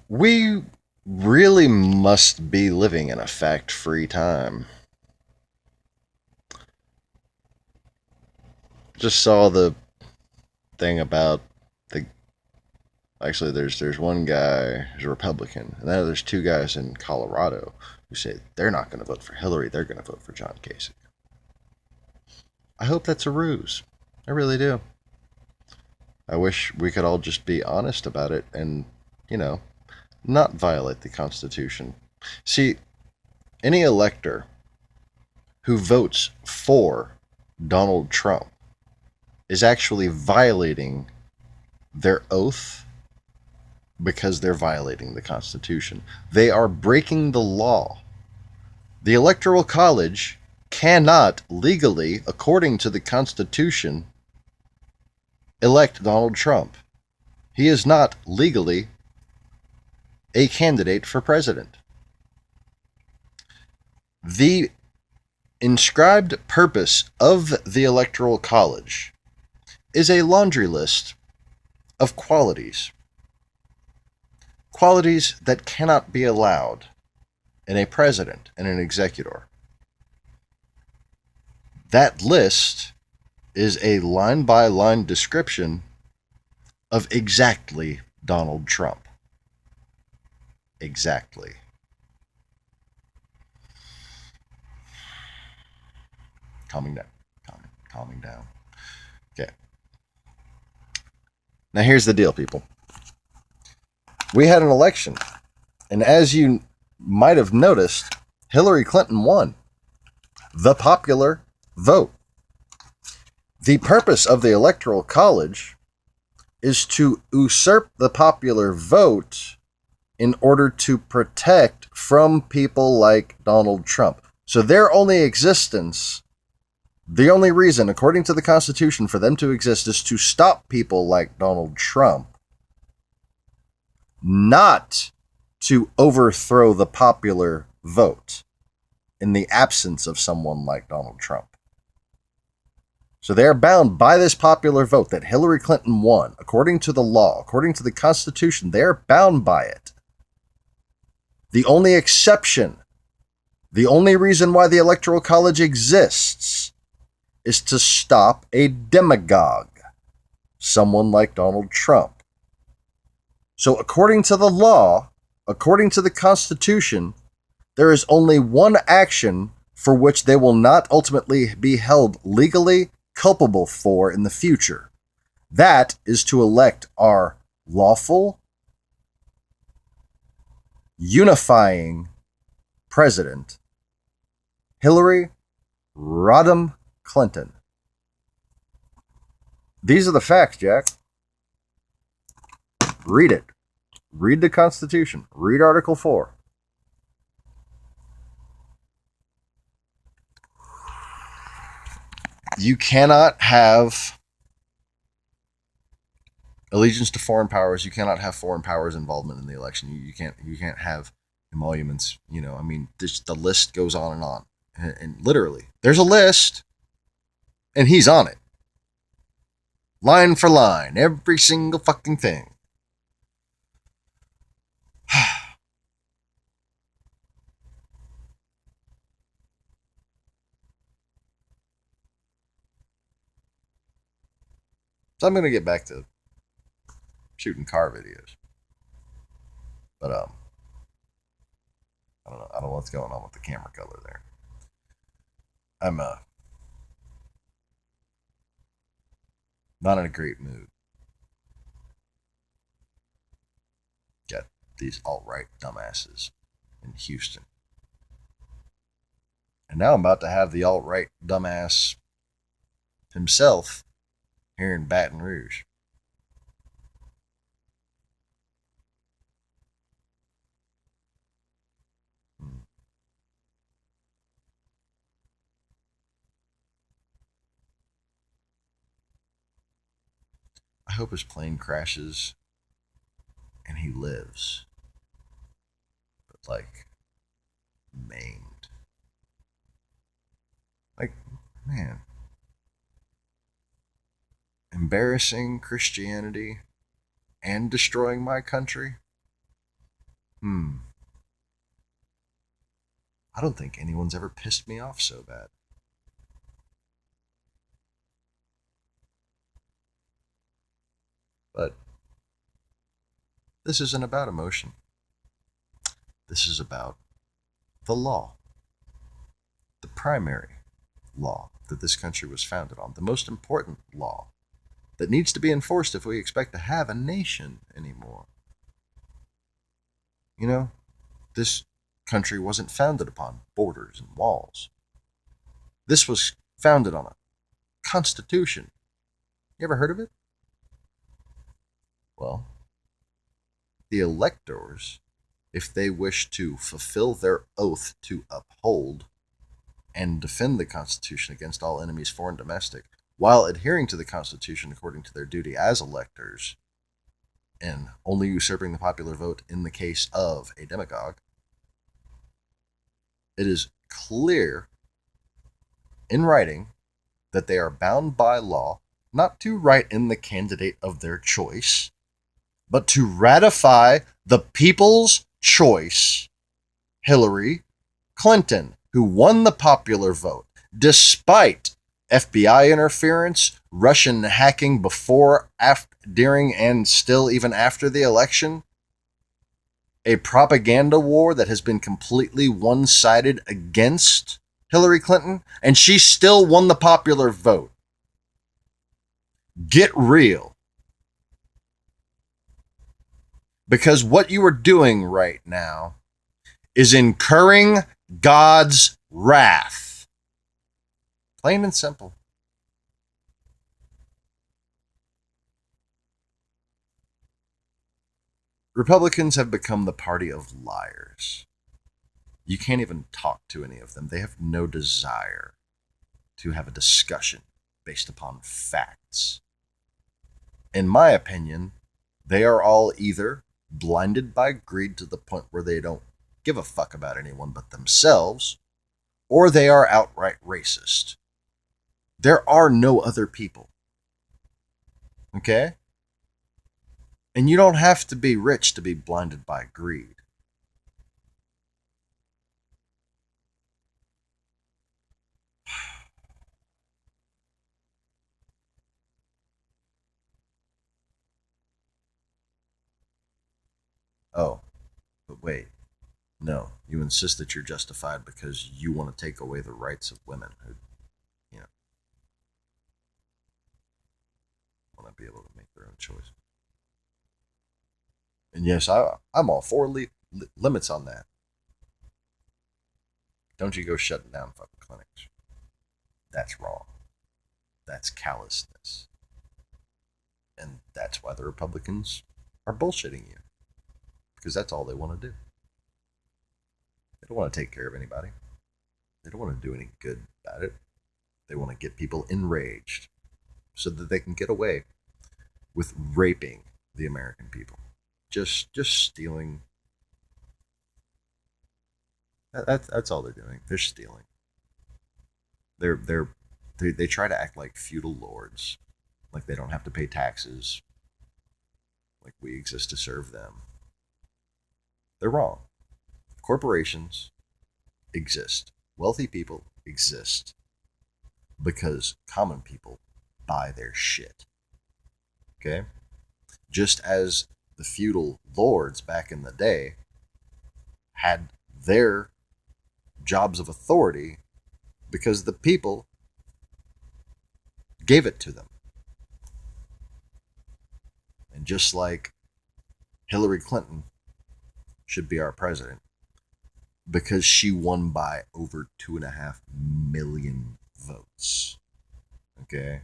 We really must be living in a fact-free time. Just saw the thing about the. Actually, there's one guy who's a Republican, and then there's two guys in Colorado who say they're not going to vote for Hillary. They're going to vote for John Kasich. I hope that's a ruse. I really do. I wish we could all just be honest about it and, you know, not violate the Constitution. See, any elector who votes for Donald Trump is actually violating their oath because they're violating the Constitution. They are breaking the law. The Electoral College cannot legally, according to the Constitution, elect Donald Trump. He is not legally a candidate for president. The inscribed purpose of the Electoral College is a laundry list of qualities. Qualities that cannot be allowed in a president and an executor. That list is a line-by-line description of exactly Donald Trump. Exactly. Calming down. Calming down. Okay. Now here's the deal, people. We had an election, and as you might have noticed, Hillary Clinton won the popular vote. The purpose of the Electoral College is to usurp the popular vote in order to protect from people like Donald Trump. So their only existence, the only reason, according to the Constitution, for them to exist is to stop people like Donald Trump, not to overthrow the popular vote in the absence of someone like Donald Trump. So they are bound by this popular vote that Hillary Clinton won. According to the law, according to the Constitution, they are bound by it. The only exception, the only reason why the Electoral College exists is to stop a demagogue, someone like Donald Trump. So according to the law, according to the Constitution, there is only one action for which they will not ultimately be held legally culpable for in the future. That is to elect our lawful, unifying president, Hillary Rodham Clinton. These are the facts, Jack. Read it. Read the Constitution. Read Article 4. You cannot have allegiance to foreign powers. You cannot have foreign powers involvement in the election. You can't have emoluments. The list goes on and on. And literally, there's a list, and he's on it. Line for line, every single fucking thing. So I'm going to get back to shooting car videos. But, I don't know. I don't know what's going on with the camera color there. I'm, not in a great mood. Got these alt-right dumbasses in Houston. And now I'm about to have the alt-right dumbass himself here in Baton Rouge. I hope his plane crashes and he lives. But, like, maimed. Like, man. Embarrassing Christianity and destroying my country? I don't think anyone's ever pissed me off so bad. But this isn't about emotion. This is about the law. The primary law that this country was founded on. The most important law that needs to be enforced if we expect to have a nation anymore. You know, this country wasn't founded upon borders and walls. This was founded on a constitution. You ever heard of it? Well, the electors, if they wish to fulfill their oath to uphold and defend the Constitution against all enemies, foreign and domestic, while adhering to the Constitution according to their duty as electors, and only usurping the popular vote in the case of a demagogue, it is clear in writing that they are bound by law not to write in the candidate of their choice, but to ratify the people's choice, Hillary Clinton, who won the popular vote, despite FBI interference, Russian hacking before, after, during, and still even after the election, a propaganda war that has been completely one-sided against Hillary Clinton, and she still won the popular vote. Get real. Because what you are doing right now is incurring God's wrath. Plain and simple. Republicans have become the party of liars. You can't even talk to any of them. They have no desire to have a discussion based upon facts. In my opinion, they are all either blinded by greed to the point where they don't give a fuck about anyone but themselves, or they are outright racist. There are no other people. Okay? And you don't have to be rich to be blinded by greed. Oh, but wait. No, you insist that you're justified because you want to take away the rights of women who, you know, want to be able to make their own choice. And yes, I'm all for limits on that. Don't you go shutting down fucking clinics. That's wrong. That's callousness. And that's why the Republicans are bullshitting you. Because that's all they want to do. They don't want to take care of anybody. They don't want to do any good about it. They want to get people enraged so that they can get away with raping the American people. Just stealing. That's all they're doing. They're stealing. They try to act like feudal lords, like they don't have to pay taxes, like we exist to serve them. They're wrong. Corporations exist. Wealthy people exist because common people buy their shit. Okay? Just as the feudal lords back in the day had their jobs of authority because the people gave it to them. And just like Hillary Clinton should be our president because she won by over 2.5 million votes. Okay?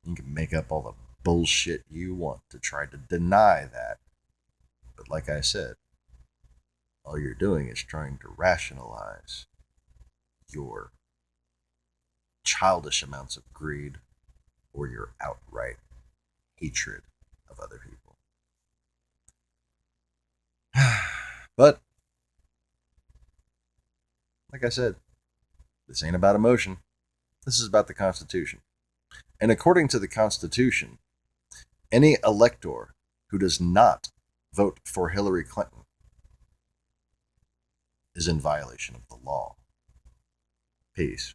You can make up all the bullshit you want to try to deny that. But like I said, all you're doing is trying to rationalize your childish amounts of greed or your outright hatred of other people. But, like I said, this ain't about emotion. This is about the Constitution. And according to the Constitution, any elector who does not vote for Hillary Clinton is in violation of the law. Peace.